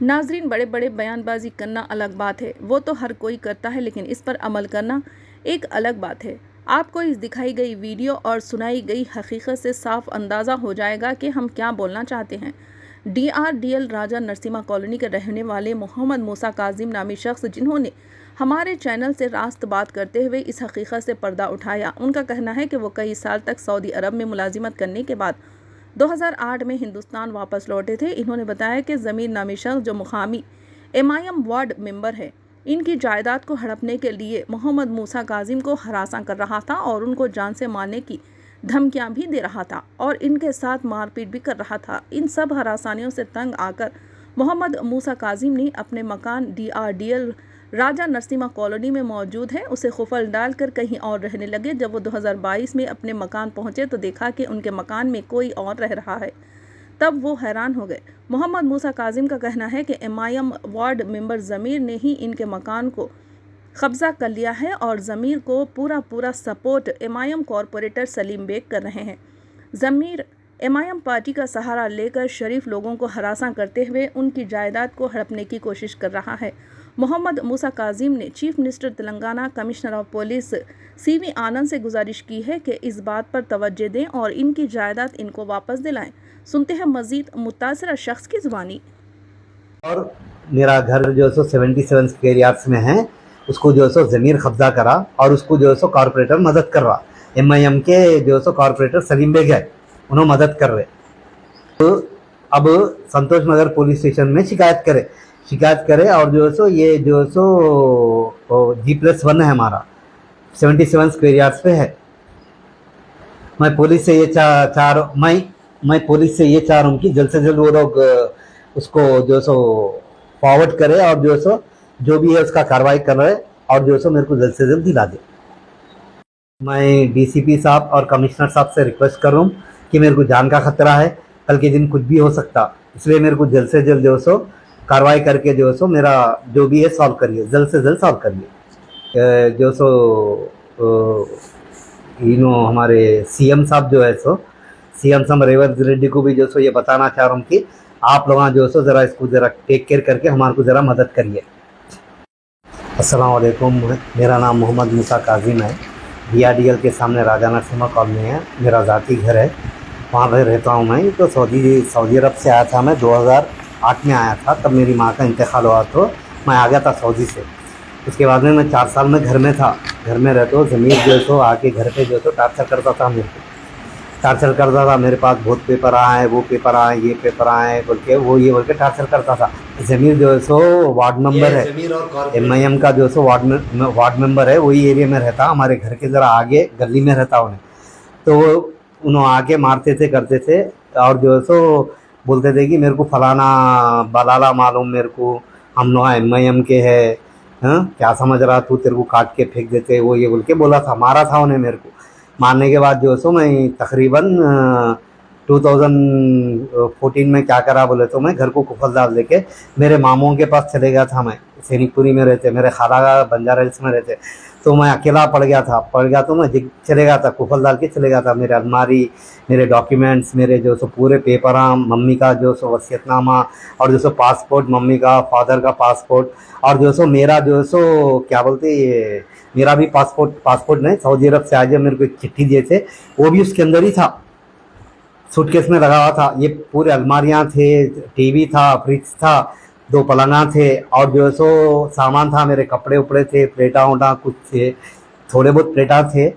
नाजरीन, बड़े बड़े बयानबाजी करना अलग बात है, वो तो हर कोई करता है, लेकिन इस पर अमल करना एक अलग बात है। आपको इस दिखाई गई वीडियो और सुनाई गई हकीकत से साफ अंदाज़ा हो जाएगा कि हम क्या बोलना चाहते हैं। DRDL राजा नरसिम्हा कॉलोनी के रहने वाले मोहम्मद मूसा काजिम नामी शख्स, जिन्होंने हमारे चैनल से रास्त बात करते हुए इस हकीकत से पर्दा उठाया। उनका कहना है कि वो कई साल तक सऊदी अरब में मुलाजिमत करने के बाद 2008 में हिंदुस्तान वापस लौटे थे। इन्होंने बताया कि ज़मीर नामी शख्स, जो मुकामी MIM वार्ड मेंबर है, इनकी जायदाद को हड़पने के लिए मोहम्मद मूसा काजिम को हरासा कर रहा था और उनको जान से मारने की धमकियां भी दे रहा था और इनके साथ मारपीट भी कर रहा था। इन सब हरासानियों से तंग आकर मोहम्मद मूसा काजिम ने अपने मकान DRDL राजा नरसिम्हा कॉलोनी में मौजूद है उसे खुफल डालकर कहीं और रहने लगे। जब वो 2022 में अपने मकान पहुंचे तो देखा कि उनके मकान में कोई और रह रहा है। तब वो हैरान हो गए। मोहम्मद मूसा काजिम का कहना है कि MIM वार्ड मेंबर ज़मीर ने ही इनके मकान को कब्ज़ा कर लिया है और ज़मीर को पूरा support MIM corporator Salim Baig कर रहे हैं। ज़मीर MIM पार्टी का सहारा लेकर शरीफ लोगों को हरासा करते हुए उनकी जायदाद को हड़पने की कोशिश कर रहा है। मोहम्मद मूसा काजिम ने chief minister Telangana, commissioner of police CV आनंद से गुजारिश की है कि इस बात पर तवज्जो दें और इनकी जायदाद इनको वापस दिलाएं। सुनते हैं मजीद मुतासरा शख्स की जुबानी। और मेरा घर जो सो 77 स्क्वायर यार्ड्स में है, उसको जो सो ज़मीर कब्जा करा और उसको जो सो कॉरपोरेटर मदद कर रहा। MIM के जो सो कॉरपोरेटर सलीम बेग है, उन्होंने मदद कर रहे। तो अब संतोष नगर पुलिस स्टेशन में शिकायत करे और जो सो ये जो सो G+1 है हमारा, 77 स्क्वायर यार्ड्स पे है। मैं पुलिस से ये मैं पुलिस से ये चाह रहा हूँ कि जल्द से जल्द वो लोग उसको जो सो फॉरवर्ड करे और जो भी है उसका कार्रवाई कर रहे और जो सो मेरे को जल्द से जल्द दिला दे। मैं DCP साहब और कमिश्नर साहब से रिक्वेस्ट कर रहा हूँ कि मेरे को जान का खतरा है, कल के दिन कुछ भी हो सकता, इसलिए मेरे को जल्द से जल्द जो सो कार्रवाई करके जो सो मेरा जो भी है सॉल्व करिए, जल्द से जल्द सॉल्व करिए। जो सो हमारे CM साहब जो है CM साहब रेवंत रेड्डी को भी जो सो ये बताना चाह रहा हूँ कि आप लोग जो सो ज़रा इसको ज़रा टेक केयर करके हमारे को ज़रा मदद करिए। अस्सलाम वालेकुम, मेरा नाम मोहम्मद मूसा काजिम है। DRDL के सामने राजा नरसिम्हा कॉलोनी है, मेरा ज़ाती घर है, वहाँ पर रहता हूँ मैं। तो सऊदी अरब से आया था, मैं 2008 में आया था, तब मेरी माँ का इंतकाल हुआ तो मैं आ गया था सऊदी से। उसके बाद में मैं 4 साल में घर में था। घर में रहते हो ज़मीर जो सो आके घर पे जो सो टार्चर करता था, मेरे को टार्चर करता था। मेरे पास बहुत पेपर आए, वो पेपर आए, ये पेपर आए बोल के ये बोल के टार्चर करता था। ज़मीर जो है सो वार्ड मेंबर है, MIM का जो सो वार्ड मेंबर है, वही एरिया में रहता, हमारे घर के ज़रा आगे गली में रहता उन्हें। तो उन्होंने आके मारते थे, करते थे और जो सो बोलते थे कि मेरे को फलाना बलाला मालूम, मेरे को हम लोग MIM के है, क्या समझ रहा तू, तेरे को काट के फेंक देते, वो ये बोल के बोला था, मारा था उन्हें। मेरे को मारने के बाद जो सो मैं तकरीबन 2014 में क्या करा बोले तो मैं घर को कुफल डाल देके मेरे मामों के पास चले गया था। मैं सैनिकपुरी में रहते, मेरे खाला बंजारा हिल्स में रहते, तो मैं अकेला पड़ गया तो मैं चले गया था, कुफल डाल के चले गया था। मेरे अलमारी, मेरे डॉक्यूमेंट्स, मेरे जो सो पूरे पेपर, मम्मी का जो सो वसीयतनामा और जो सो पासपोर्ट, मम्मी का, फादर का पासपोर्ट और जो सो मेरा जो सो क्या बोलते ये मेरा भी पासपोर्ट नहीं, सऊदी अरब से आज मेरे को एक चिट्ठी दिए थे, वो भी उसके अंदर ही था, सूटकेस में लगा हुआ था। ये पूरे अलमारियाँ थे, TV था, फ्रिज था, 2 पलंगा थे और जो सो सामान था, मेरे कपड़े उपड़े थे, प्लेटा वोटा कुछ थे, थोड़े बहुत प्लेटा थे।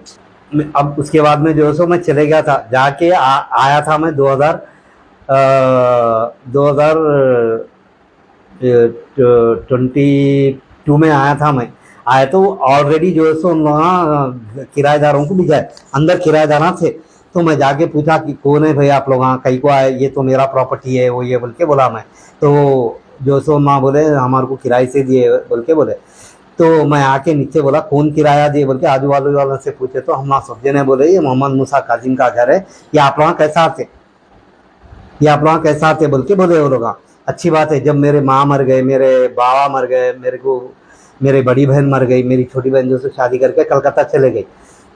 अब उसके बाद में जो सो मैं चले गया था, जाके आया था मैं 2022 में आया था। मैं आया तो ऑलरेडी जो है सो उन लोग किराएदारों को भी जाए, अंदर किराएदार थे। तो मैं जाके पूछा कि कौन है भाई आप लोग, कहीं को आए, ये तो मेरा प्रॉपर्टी है, वो ये बोल के बोला मैं। तो जो सो माँ बोले हमारे को किराए से दिए बोल के बोले। तो मैं आके नीचे बोला कौन किराया दिए बोल के आजू बाजू वालों से पूछे तो हम सब जने बोले ये मोहम्मद मूसा काजिम का घर है, ये आप लोग कैसा आते बोल के बोले वो लोग। अच्छी बात है, जब मेरे माँ मर गए, मेरे बाबा मर गए, मेरी बड़ी बहन मर गई, मेरी छोटी बहन जो सो शादी करके कलकत्ता चले गई,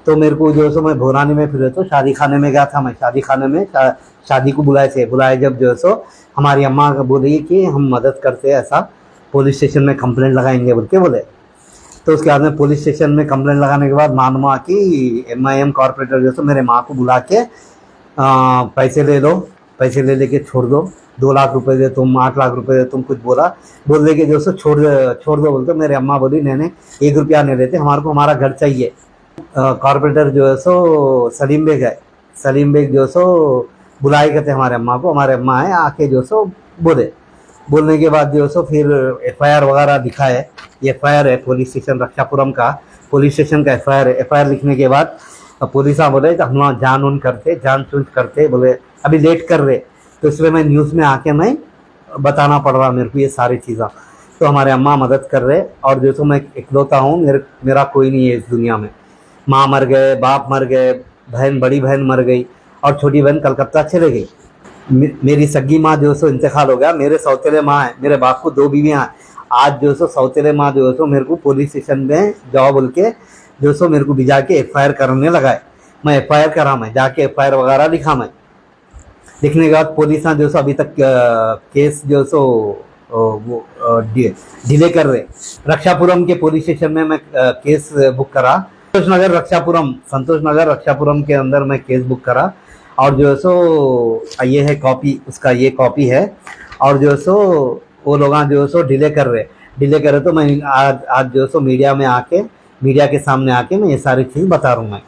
तो मेरे को जो सो मैं भोरानी में फिर तो शादी खाने में गया था। मैं शादी खाने में शादी को बुलाए जब जो है सो हमारी अम्मा बोली कि हम मदद करते हैं, ऐसा पुलिस स्टेशन में कंप्लेंट लगाएंगे बोल के बोले। तो उसके बाद में पुलिस स्टेशन में कंप्लेंट लगाने के बाद मालूम हुआ कि MIM कॉर्पोरेटर जो है सो मेरे माँ को बुला के पैसे ले लो, पैसे ले लेके छोड़ दो, 2 लाख रुपए दे तुम, 8 लाख रुपए दे तुम, कुछ बोल दे के जो सो छोड़ दो बोलते। मेरे अम्मा बोली नहीं 1 रुपया नहीं लेते, हमारे को हमारा घर चाहिए। कॉर्पोरेटर जो है सो सलीम बेग है, सलीम बेग जो सो बुलाए कहते हमारे अम्मा को, हमारे अम्मा है आके जो सो बोलने के बाद जो सो फिर FIR वगैरह लिखा है। ये FIR है पुलिस स्टेशन रक्षापुरम का, पुलिस स्टेशन का FIR है। FIR लिखने के बाद पुलिस बोले तो हम लोग जान चूंझ करते बोले अभी लेट कर रहे, तो इसलिए मैं न्यूज़ में आके मैं बताना पड़ रहा मेरे को ये सारी चीज़ें। तो हमारे अम्मा मदद कर रहे और जो सो मैं इकलौता हूँ, मेरा कोई नहीं है इस दुनिया में। माँ मर गए, बाप मर गए, बड़ी बहन मर गई और छोटी बहन कलकत्ता चले गई। मेरी सगी माँ जो सो इंतकाल हो गया। मेरे सौतेले माँ है, मेरे बाप को 2 बीवियाँ हैं। आज जो सो सौतेले माँ जो सो मेरे को पुलिस स्टेशन में जाओ बोल के जो सो मेरे को भिजा के FIR करने लगाए। मैं FIR करा, मैं जाके FIR वगैरह लिखा। मैं लिखने के बाद पुलिस जो सो अभी तक केस जो सो वो डिले कर रहे। रक्षापुरम के पुलिस स्टेशन में मैं केस बुक करा, संतोष नगर रक्षापुरम के अंदर मैं केस बुक करा। और जो सो ये है कॉपी, उसका ये कॉपी है। और जो सो वो लोग जो सो डिले कर रहे तो मैं आज जो सो मीडिया के सामने आके मैं ये सारी चीज़ बता रहा हूँ मैं।